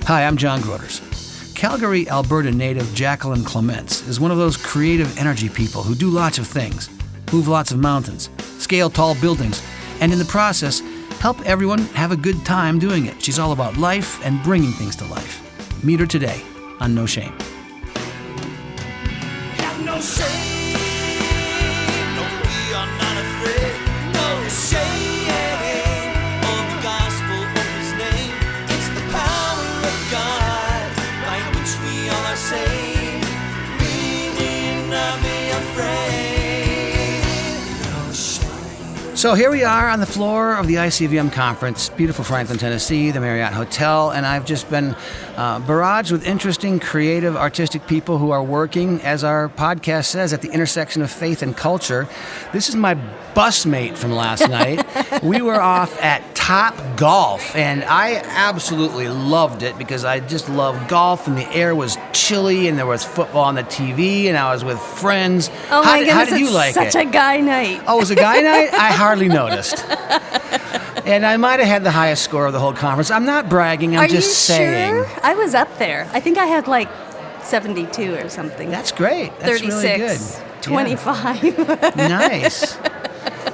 Hi, I'm John Groders. Calgary, Alberta native Jacqueline Clements is one of those creative energy people who do lots of things, move lots of mountains, scale tall buildings, and in the process, help everyone have a good time doing it. She's all about life and bringing things to life. Meet her today on No Shame. Have no shame, no, we are not afraid, no shame of the gospel of his name. It's the power of God by which we all are saved. We need not be afraid, no shame. So here we are on the floor of the ICVM conference, beautiful Franklin, Tennessee, the Marriott Hotel, and I've just been barraged with interesting, creative, artistic people who are working, as our podcast says, at the intersection of faith and culture. This is my busmate from last night. We were off at Top Golf, and I absolutely loved it because I just love golf, and the air was chilly, and there was football on the TV, and I was with friends. Oh my goodness, how did you like such it? a guy night. Oh, it was a guy night? I hardly noticed. And I might have had the highest score of the whole conference. I'm not bragging, I'm just saying. Sure? I was up there. I think I had like 72 or something. That's great. That's 36, really good. 25. Yeah. Nice.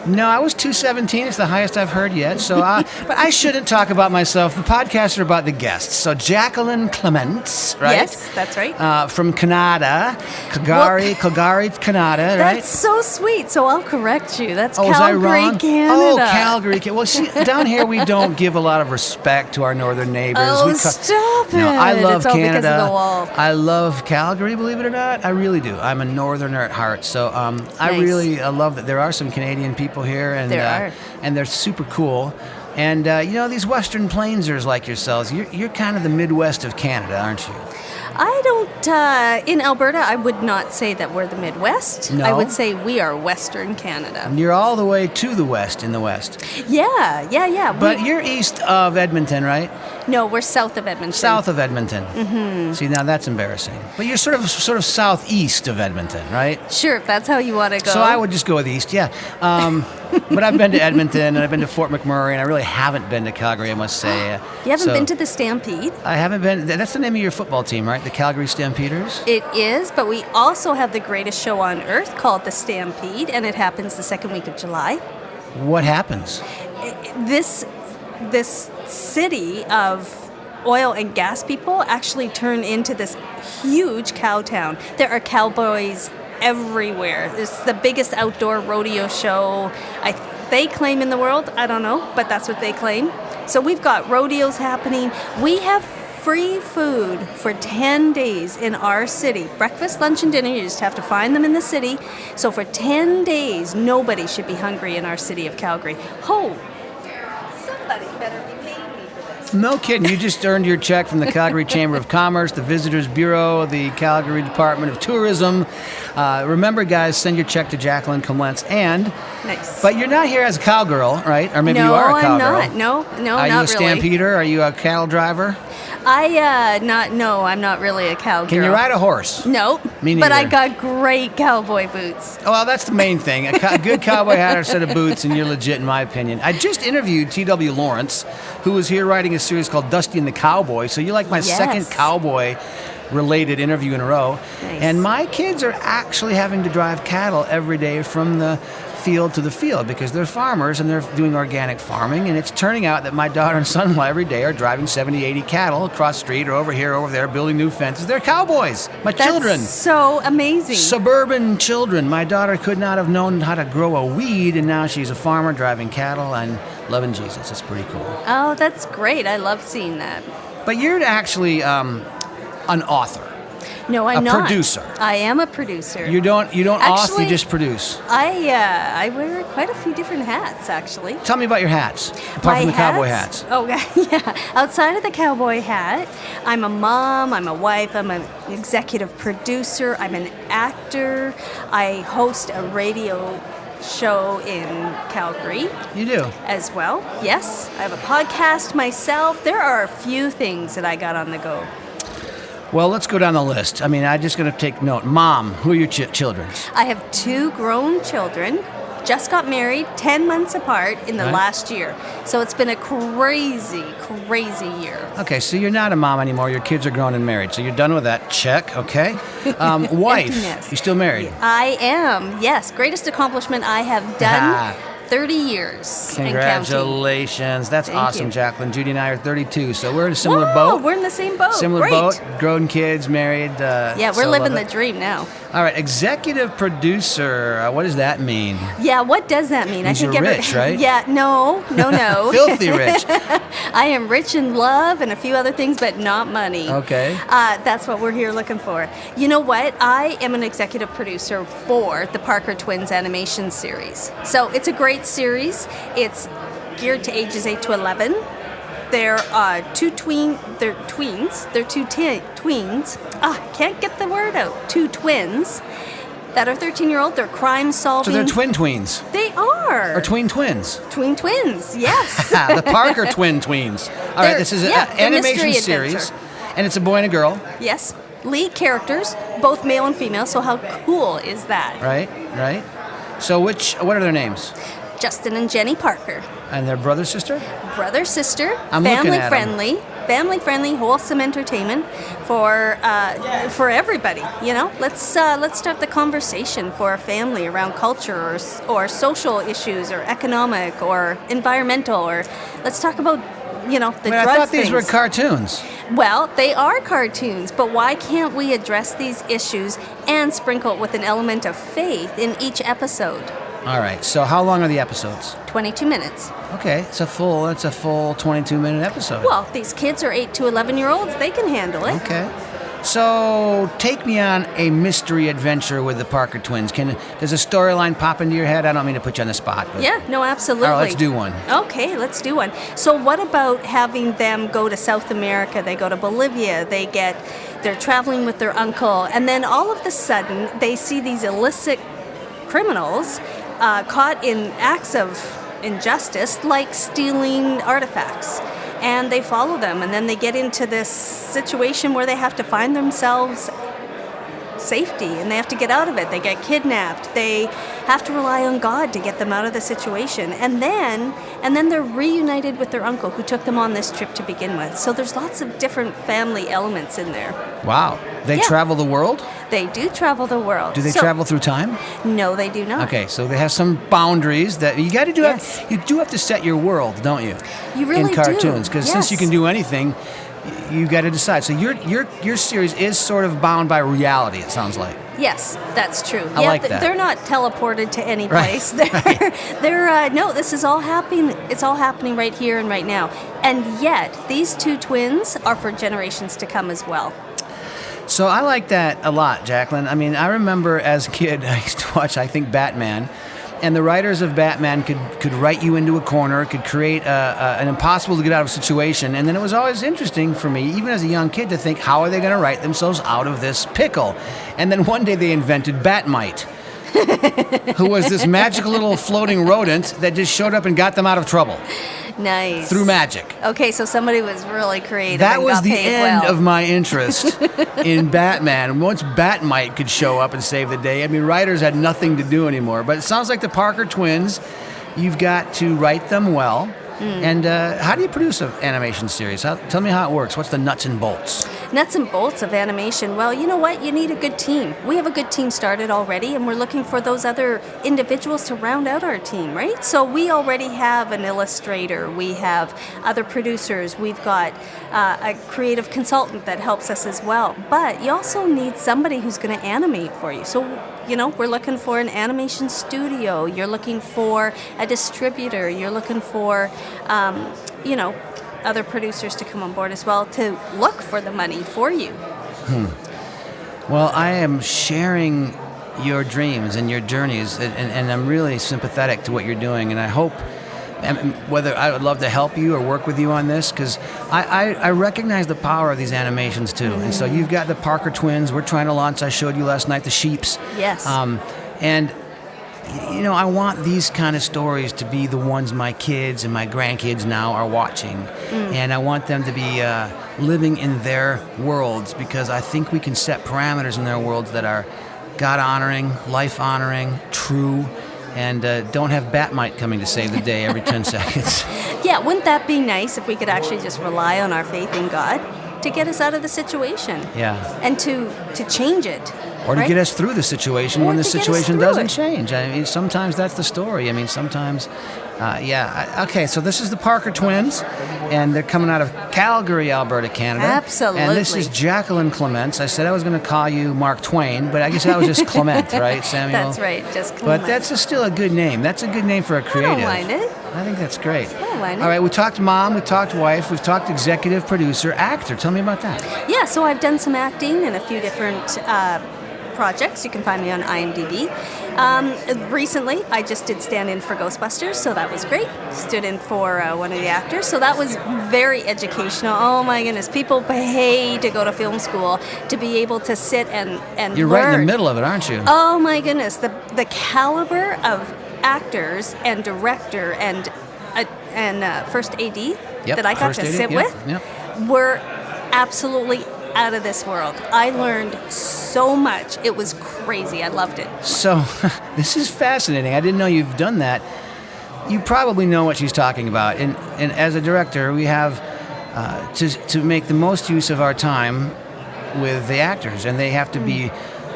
No, I was 217. It's the highest I've heard yet. So, but I shouldn't talk about myself. The podcasts are about the guests. So Jacqueline Clements, right? Yes, that's right. From Canada, Calgary, Canada, right? That's so sweet. So I'll correct you. That's Oh, was I Calgary, wrong? Canada. Oh, Calgary. Well, see, down here we don't give a lot of respect to our northern neighbors. Oh, stop it. No, I love It's all Canada. because of the wall. I love Calgary, believe it or not. I really do. I'm a northerner at heart. So I Nice. really love that there are some Canadian people here. And, There are. And they're super cool. And, these Western Plainsers like yourselves, you're kind of the Midwest of Canada, aren't you? I don't, in Alberta, I would not say that we're the Midwest. No? I would say we are Western Canada. And you're all the way to the west in the west. Yeah. But you're east of Edmonton, right? No, we're south of Edmonton. South of Edmonton. Mm-hmm. See, now that's embarrassing. But you're sort of southeast of Edmonton, right? Sure, if that's how you want to go. So I would just go with east, yeah. But I've been to Edmonton, and I've been to Fort McMurray, and I really haven't been to Calgary, I must say. You haven't been to the Stampede? I haven't been. That's the name of your football team, right? The Calgary Stampeders? It is, but we also have the greatest show on earth called the Stampede, and it happens the second week of July. What happens? This city of oil and gas people actually turn into this huge cow town. There are cowboys everywhere. It's the biggest outdoor rodeo show they claim in the world. I don't know, but that's what they claim. So we've got rodeos happening. We have free food for 10 days in our city. Breakfast, lunch, and dinner. You just have to find them in the city. So for 10 days, nobody should be hungry in our city of Calgary. Oh, somebody better be paying me for this. No kidding. You just earned your check from the Calgary Chamber of Commerce, the Visitors Bureau, the Calgary Department of Tourism. Remember, guys, send your check to Jacqueline Clements. Nice. But you're not here as a cowgirl, right? Or maybe you are a cowgirl. No, I'm not. No, Are you not a stampeder? Are you a cattle driver? I'm not really a cowgirl. Can you ride a horse? No. Me But I neither. got great cowboy boots. Oh, well, that's the main thing. A good cowboy hat or a set of boots, and you're legit, in my opinion. I just interviewed T.W. Lawrence, who was here writing a series called Dusty and the Cowboy. So you're like my second cowboy-related interview in a row. Nice. And my kids are actually having to drive cattle every day from the field to the field because they're farmers and they're doing organic farming, and it's turning out that my daughter and son-in-law every day are driving 70, 80 cattle across the street or over here, over there, building new fences. They're cowboys. My children. That's so amazing. Suburban children. My daughter could not have known how to grow a weed, and now she's a farmer driving cattle and loving Jesus. It's pretty cool. Oh, that's great. I love seeing that. But you're actually an author. No, I'm a not. producer. I am a producer. You don't author, Actually, you just produce. I wear quite a few different hats, actually. Tell me about your hats, apart from the cowboy hats. Oh, yeah. Outside of the cowboy hat, I'm a mom, I'm a wife, I'm an executive producer, I'm an actor. I host a radio show in Calgary. You do? As well, yes. I have a podcast myself. There are a few things that I got on the go. Well, let's go down the list. I mean, I'm just going to take note. Mom, who are your children? I have 2 grown children. just got married 10 months apart in the Right. last year. So it's been a crazy, crazy year. Okay, so you're not a mom anymore. Your kids are grown and married. So you're done with that. Check, okay. Wife, Emptiness. you still married? I am, yes. Greatest accomplishment I have done. 30 years. and counting. Congratulations. That's Thank awesome, you. Jacqueline. Judy and I are 32, so we're in a similar Whoa, boat. we're in the same boat. Similar Great. boat, grown kids, married. Yeah, we're so living love the it. dream now. All right, executive producer. What does that mean? Yeah, what does that mean? Means you're rich, right? Yeah, no. Filthy rich. I am rich in love and a few other things, but not money. Okay. That's what we're here looking for. You know what? I am an executive producer for the Parker Twins animation series. So it's a great series. It's geared to ages 8 to 11. They're they're tweens. They're tweens. Can't get the word out. Two twins that are 13-year-old. They're crime So solving. they're twin tweens. They are. Or tween twins. Tween twins, yes. The Parker twin tweens. All right, They're- this is yeah, an they're animation mystery series, adventure. and it's a boy and a girl, Yes. Lead characters, both male and female, so how cool is that? right? Right. So what are their names? Justin and Jenny Parker. And their brother, sister? Brother, sister, I'm looking family at 'em. friendly. Family friendly, wholesome entertainment for everybody. You know, let's start the conversation for a family around culture or social issues or economic or environmental, or let's talk about the I drugs thought these were things. cartoons. Well, they are cartoons, but why can't we address these issues and sprinkle it with an element of faith in each episode? All right. So how long are the episodes? 22 minutes. Okay, it's a full 22-minute episode. Well, these kids are 8 to 11-year-olds. They can handle it. Okay. So take me on a mystery adventure with the Parker twins. Does a storyline pop into your head? I don't mean to put you on the spot. But Yeah, no, absolutely. All right, let's do one. Okay, let's do one. So what about having them go to South America? They go to Bolivia. They're traveling with their uncle. And then all of a sudden, they see these illicit criminals caught in acts of injustice, like stealing artifacts. And they follow them, and then they get into this situation where they have to find themselves safety, and they have to get out of it. They get kidnapped. They have to rely on God to get them out of the situation. And then they're reunited with their uncle who took them on this trip to begin with. So there's lots of different family elements in there. Wow. They Yeah. travel the world? They do travel the world. Do they So- travel through time? No, they do not. Okay, so they have some boundaries that you got to do. Yes. You do have to set your world, don't you? You really in do. cartoons, because since you Yes. can do anything, you got to decide. So your series is sort of bound by reality. It sounds like. Yes, that's true. I like that. They're not teleported to any Right, place. They're no. This is all happening. It's all happening right here and right now. And yet, these two twins are for generations to come as well. So I like that a lot, Jacqueline. I mean, I remember as a kid, I used to watch, I think, Batman. And the writers of Batman could write you into a corner, could create an impossible to get out of situation. And then it was always interesting for me, even as a young kid, to think, how are they going to write themselves out of this pickle? And then one day they invented Batmite, who was this magical little floating rodent that just showed up and got them out of trouble Nice. through magic. Okay, so somebody was really creative. That and was got the paid end well. of my interest in Batman. Once Batmite could show up and save the day, I mean, writers had nothing to do anymore. But it sounds like the Parker twins, you've got to write them well. And how do you produce an animation series? Tell me how it works. What's the nuts and bolts? Nuts and bolts of animation. Well, you know what? You need a good team. We have a good team started already, and we're looking for those other individuals to round out our team, right? So we already have an illustrator. We have other producers. We've got a creative consultant that helps us as well. But you also need somebody who's going to animate for you. So, we're looking for an animation studio. You're looking for a distributor. You're looking for, other producers to come on board as well to look for the money for you. Well, I am sharing your dreams and your journeys, and I'm really sympathetic to what you're doing. And I hope, whether I would love to help you or work with you on this, because I recognize the power of these animations too. And so you've got the Parker twins. We're trying to launch, I showed you last night, the Sheeps. Yes. And I want these kind of stories to be the ones my kids and my grandkids now are watching. And I want them to be living in their worlds, because I think we can set parameters in their worlds that are God-honoring, life-honoring, true, and don't have Batmite coming to save the day every 10 seconds. Yeah, wouldn't that be nice if we could actually just rely on our faith in God to get us out of the situation? Yeah. And to change it. Or to right? get us through the situation Or when the to get us situation through doesn't it. change. I mean, sometimes that's the story. I mean, sometimes, Okay, so this is the Parker twins, and they're coming out of Calgary, Alberta, Canada. Absolutely. And this is Jacqueline Clements. I said I was going to call you Mark Twain, but I guess that was just Clement, right, Samuel? That's right, just But Clement. that's still a good name. That's a good name for a creative. I don't mind it. I think that's great. I don't mind it. All right, we talked mom, we talked wife, we've talked executive producer, actor. Tell me about that. Yeah, so I've done some acting in a few different projects. You can find me on IMDb. Recently, I just did stand-in for Ghostbusters, so that was great. Stood in for one of the actors, so that was very educational. Oh my goodness, people pay to go to film school to be able to sit and You're learn. right in the middle of it, aren't you? Oh my goodness, the caliber of actors and director and first AD Yep, that I got first to AD, sit yep, with yep. were absolutely out of this world. I learned so much. It was crazy. I loved it. So, this is fascinating. I didn't know you've done that. You probably know what she's talking about. And as a director, we have to make the most use of our time with the actors, and they have to be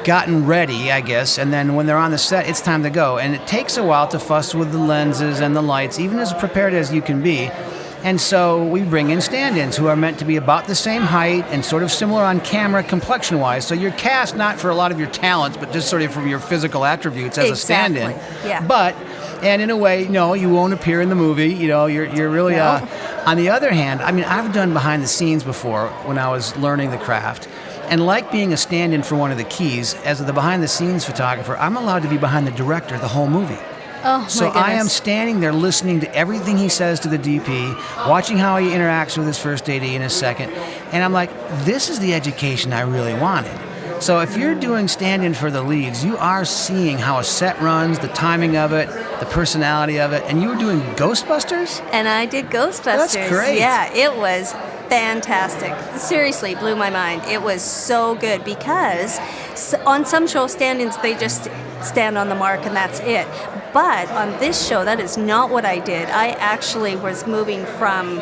gotten ready, I guess, and then when they're on the set, it's time to go. And it takes a while to fuss with the lenses and the lights, even as prepared as you can be. And so we bring in stand-ins who are meant to be about the same height and sort of similar on camera complexion-wise. So you're cast not for a lot of your talents, but just sort of from your physical attributes as a stand-in. Yeah. But, and in a way, no, you won't appear in the movie. You know, you're really... No. On the other hand, I mean, I've done behind the scenes before when I was learning the craft. And like being a stand-in for one of the keys, as the behind-the-scenes photographer, I'm allowed to be behind the director the whole movie. Oh, my So goodness. I am standing there listening to everything he says to the DP, watching how he interacts with his first AD in a second, and I'm like, this is the education I really wanted. So if you're doing stand-in for the leads, you are seeing how a set runs, the timing of it, the personality of it, and you were doing Ghostbusters? And I did Ghostbusters. That's great. Yeah, it was fantastic. Seriously, blew my mind. It was so good because on some show stand-ins, they just stand on the mark and that's it. But on this show, that is not what I did. I actually was moving from,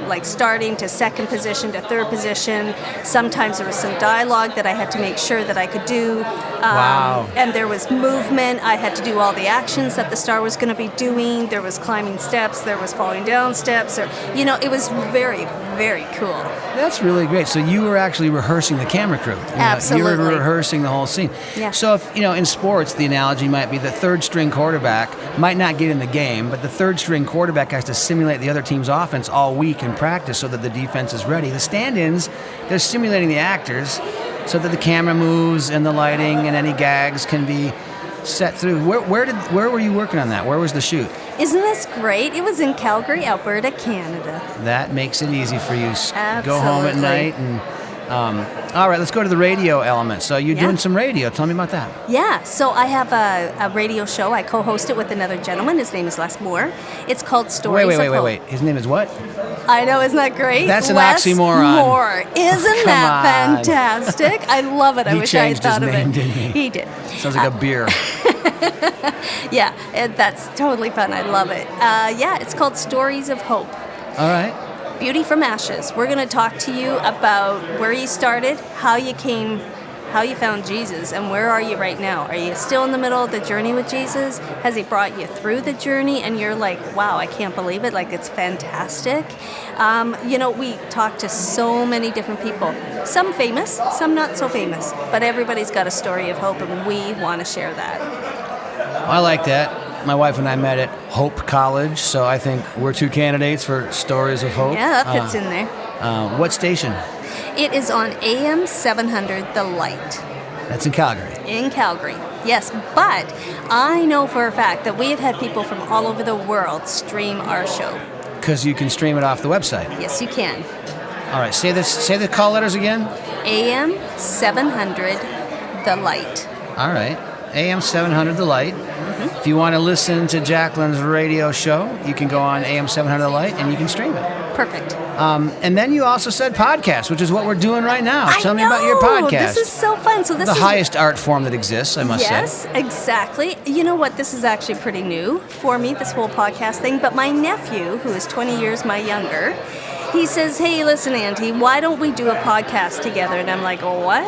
like starting to second position to third position. Sometimes there was some dialogue that I had to make sure that I could do. Wow. And there was movement. I had to do all the actions that the star was going to be doing. There was climbing steps. There was falling down steps. It was very, very cool. That's really great. So you were actually rehearsing the camera crew. You were Absolutely. rehearsing the whole scene. Yeah. So if, in sports, the analogy might be the third string quarterback might not get in the game, but the third string quarterback has to simulate the other team's offense all week in practice so that the defense is ready. The stand-ins, they're simulating the actors so that the camera moves and the lighting and any gags can be set through. Where were you working on that? Where was the shoot? Isn't this great? It was in Calgary, Alberta, Canada. That makes it easy for you. Go home at Absolutely. night and... all right, let's go to the radio element. So you're doing some radio. Tell me about that. Yeah, so I have a radio show. I co-host it with another gentleman. His name is Les Moore. It's called Stories of Hope. Wait. His name is what? I know, isn't that great? That's an Les oxymoron. Moore. Isn't Come that on. fantastic? I love it. I He wish I had changed his thought of name, it. didn't he? He did. Sounds like a beer. Yeah, that's totally fun. I love it. It's called Stories of Hope. All right. Beauty from Ashes. We're going to talk to you about where you started, how you found Jesus, and where are you right now? Are you still in the middle of the journey with Jesus? Has he brought you through the journey and you're like, wow, I can't believe it, like it's fantastic? We talk to so many different people, some famous, some not so famous, but everybody's got a story of hope and we want to share that. I like that. My wife and I met at Hope College, so I think we're two candidates for Stories of Hope. Yeah, that fits in there. What station? It is on AM 700, The Light. That's in Calgary. In Calgary, yes. But I know for a fact that we have had people from all over the world stream our show. Because you can stream it off the website. Yes, you can. All right, say the call letters again. AM 700, The Light. All right. AM 700 The Light. If you want to listen to Jacqueline's radio show, you can go on AM 700 The Light and you can stream it. Perfect. And then you also said podcast, which is what we're doing right now. I Tell me know! about your podcast. This is so fun. So this the is highest art form that exists, I must say. Yes, exactly. You know what? This is actually pretty new for me, this whole podcast thing. But my nephew, who is 20 years my younger, he says, "Hey, listen, Auntie, why don't we do a podcast together?" And I'm like, "Oh, what?"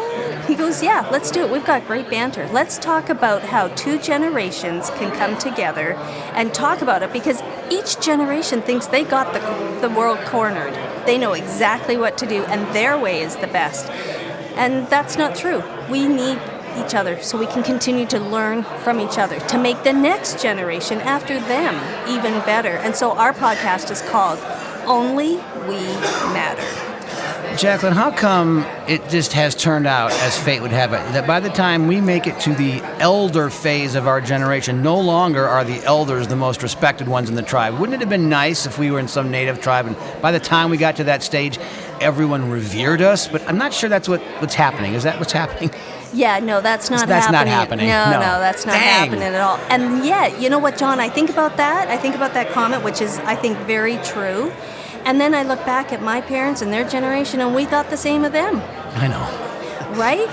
He goes, "Yeah, let's do it. We've got great banter. Let's talk about how two generations can come together and talk about it, because each generation thinks they got the world cornered. They know exactly what to do, and their way is the best. And that's not true. We need each other so we can continue to learn from each other to make the next generation after them even better." And so our podcast is called Only We Matter. Jacqueline, how come it just has turned out, as fate would have it, that by the time we make it to the elder phase of our generation, no longer are the elders the most respected ones in the tribe? Wouldn't it have been nice if we were in some native tribe and by the time we got to that stage, everyone revered us? But I'm not sure that's what's happening. Is that what's happening? Yeah, no, that's not That's happening. not happening. No, No. that's not Dang. happening at all. And yet, you know what, John? I think about that. I think about that comment, which is, I think, very true. And then I look back at my parents and their generation, and we thought the same of them, I know. right?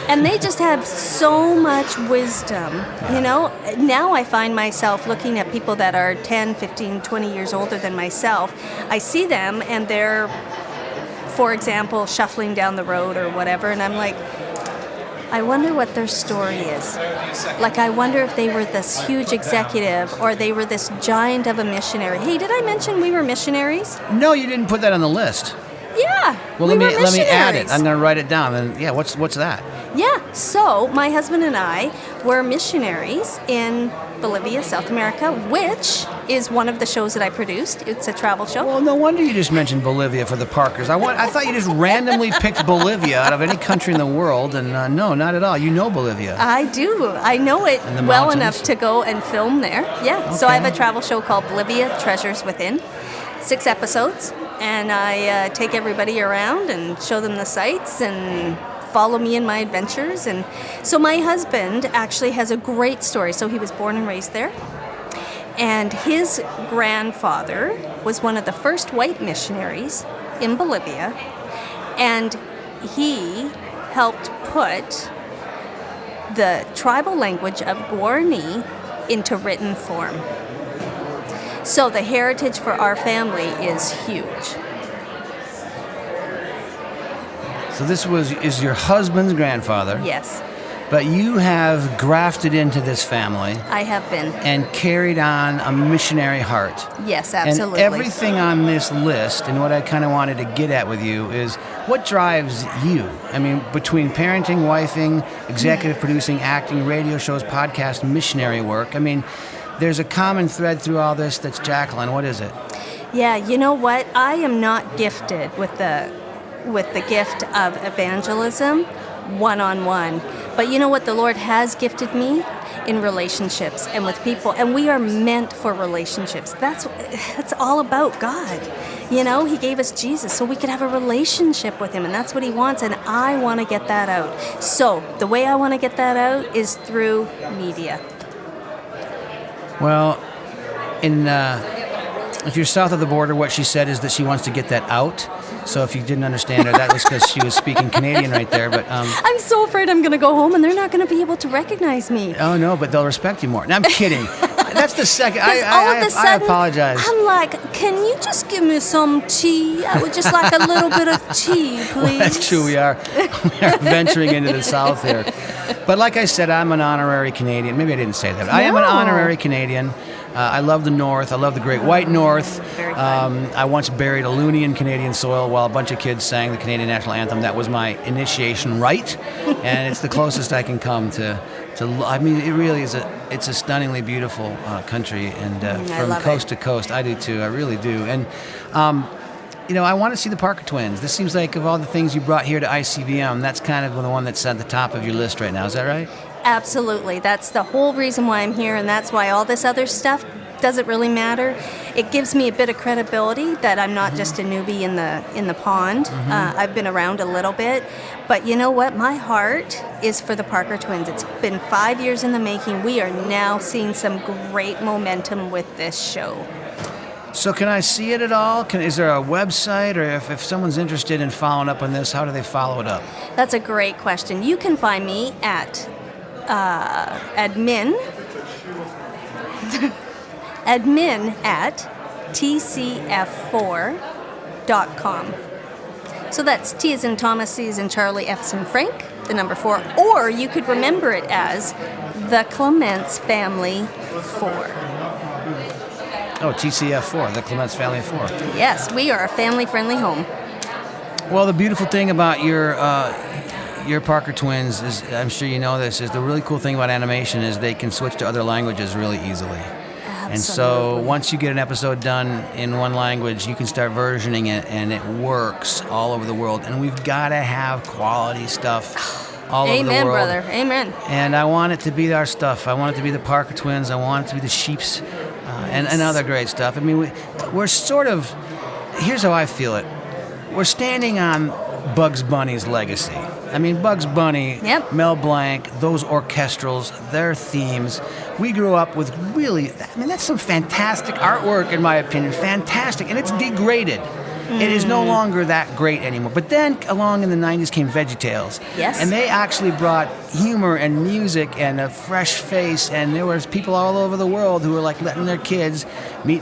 And they just have so much wisdom, you know? Now I find myself looking at people that are 10, 15, 20 years older than myself. I see them, and they're, for example, shuffling down the road or whatever, and I'm like, I wonder what their story is. Like, I wonder if they were this huge executive or they were this giant of a missionary. Hey, did I mention we were missionaries? No, you didn't put that on the list. Yeah. Well, we let were me add it. missionaries. I'm going to write it down. And yeah, what's that? Yeah. So my husband and I were missionaries in Bolivia, South America, which is one of the shows that I produced. It's a travel show. Well, no wonder you just mentioned Bolivia for the Parkers. I thought you just randomly picked Bolivia out of any country in the world, and no, not at all. You know Bolivia. I do. I know it And the well mountains? enough to go and film there. Yeah. So I have Okay. a travel show called Bolivia Treasures Within. 6 episodes. And I take everybody around and show them the sights and follow me in my adventures. And so my husband actually has a great story. So he was born and raised there. And his grandfather was one of the first white missionaries in Bolivia. And he helped put the tribal language of Guarani into written form. So the heritage for our family is huge. So this is your husband's grandfather. Yes, But you have grafted into this family I have been. and carried on a missionary heart. Yes, absolutely. And everything on this list, and what I kind of wanted to get at with you, is what drives you? I mean, between parenting, wifing, executive producing, acting, radio shows, podcast, missionary work, I mean, there's a common thread through all this that's Jacqueline. What is it? Yeah, you know what? I am not gifted with the gift of evangelism one-on-one. But you know what? The Lord has gifted me in relationships and with people, and we are meant for relationships. That's all about God. You know, He gave us Jesus so we could have a relationship with Him, and that's what He wants, and I want to get that out. So the way I want to get that out is through media. Well, if you're south of the border, what she said is that she wants to get that out. So if you didn't understand her, that was because she was speaking Canadian right there. But I'm so afraid I'm going to go home and they're not going to be able to recognize me. oh no, but they'll respect you more. No, I'm kidding. That's the second. Because all of a I sudden, apologize. I'm like, can you just give me some tea? I would just like a little bit of tea, please. Well, that's true. We are venturing into the South here. But like I said, I'm an honorary Canadian. Maybe I didn't say that. I am an No. honorary Canadian. I love the North. I love the Great White North. Very fun. I once buried a loonie in Canadian soil while a bunch of kids sang the Canadian national anthem. That was my initiation rite, and it's the closest I can come to. I mean, it really is it's a stunningly beautiful country, and I from love coast it. to coast, I do too. I really do, and. You know, I want to see the Parker twins. This seems like of all the things you brought here to ICVM, that's kind of the one that's at the top of your list right now. Is that right? Absolutely. That's the whole reason why I'm here, and that's why all this other stuff doesn't really matter. It gives me a bit of credibility that I'm not just a newbie in the pond. I've been around a little bit, but you know what? My heart is for the Parker twins. It's been 5 years in the making. We are now seeing some great momentum with this show. So can I see it at all? Is there a website, or if someone's interested in following up on this, how do they follow it up? That's a great question. You can find me at admin at tcf4.com. So that's T as in Thomas, C as in Charlie, F as in Frank, the number 4. Or you could remember it as the Clements Family 4. Oh, TCF4, the Clements Family of 4. Yes, we are a family-friendly home. Well, the beautiful thing about your Parker twins is, I'm sure you know this, is the really cool thing about animation is they can switch to other languages really easily. And so once you get an episode done in one language, you can start versioning it, and it works all over the world. And we've got to have quality stuff all over the world. Amen, brother. Amen. And I want it to be our stuff. I want it to be the Parker twins. I want it to be the Sheeps and other great stuff. I mean, we're sort of, here's how I feel it. We're standing on Bugs Bunny's legacy. I mean, Bugs Bunny, Yep. Mel Blanc, those orchestrals, their themes. We grew up with really, I mean, that's some fantastic artwork, in my opinion. Fantastic. And it's degraded. It is no longer that great anymore. But then along in the 90s came Veggietales. Yes. And they actually brought humor and music and a fresh face. And there was people all over the world who were like letting their kids meet,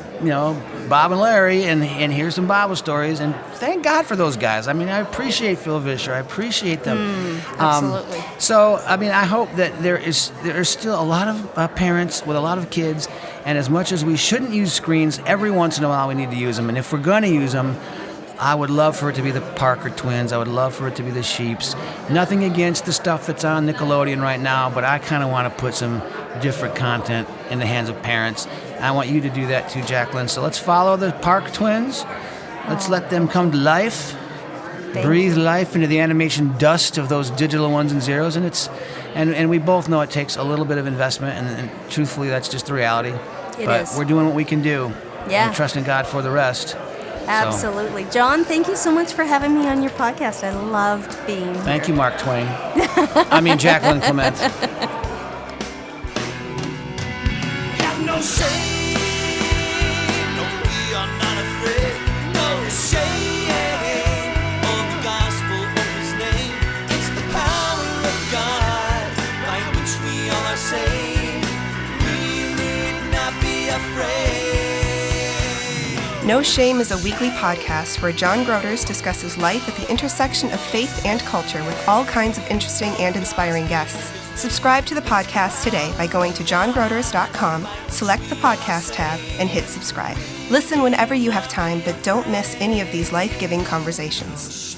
Bob and Larry and hear some Bible stories. And thank God for those guys. I mean, I appreciate Phil Vischer. I appreciate them. Absolutely. So, I mean, I hope that there is still a lot of parents with a lot of kids, and as much as we shouldn't use screens, every once in a while we need to use them. And if we're going to use them, I would love for it to be the Parker twins. I would love for it to be the Sheeps. Nothing against the stuff that's on Nickelodeon right now, but I kind of want to put some different content in the hands of parents. And I want you to do that too, Jacqueline. So let's follow the Parker twins. Let's let them come to life. Breathe life into the animation dust of those digital ones and zeros, and we both know it takes a little bit of investment, and truthfully, that's just the reality. But we're doing what we can do. Yeah. And trusting God for the rest. Absolutely. John, thank you so much for having me on your podcast. I loved being here. Thank you, Mark Twain. Jacqueline Clements. Have no shame, no, we are not afraid, no shame of the gospel of his name. It's the power of God by which we all are saved. We need not be afraid. No Shame is a weekly podcast where John Groders discusses life at the intersection of faith and culture with all kinds of interesting and inspiring guests. Subscribe to the podcast today by going to johngroders.com, select the podcast tab, and hit subscribe. Listen whenever you have time, but don't miss any of these life-giving conversations.